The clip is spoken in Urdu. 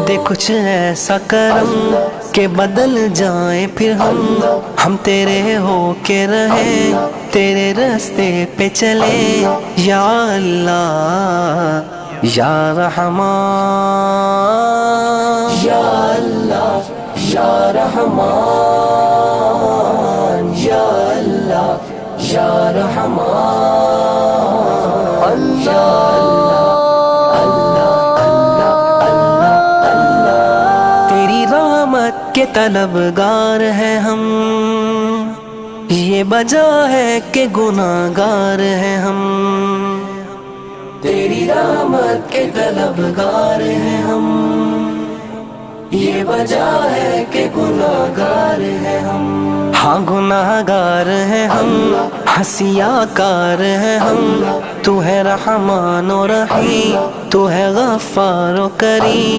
دے کچھ ایسا کرم کہ بدل جائیں پھر ہم تیرے ہو کے رہیں، تیرے راستے پہ چلیں یا اللہ یا رحمان، یا اللہ یا رحمان، یا اللہ یا رحمان، یا تیری رحمت کے طلبگار ہیں ہم، یہ وجہ ہے کہ گناہگار ہیں ہم، تیری رحمت کے طلبگار ہیں ہم، یہ وجہ ہے کہ گناہگار ہیں ہم، ہاں گناہگار ہیں ہم، حسیہ کار ہیں ہم، تو ہے رحمان و رحیم، تو ہے غفار و کریم۔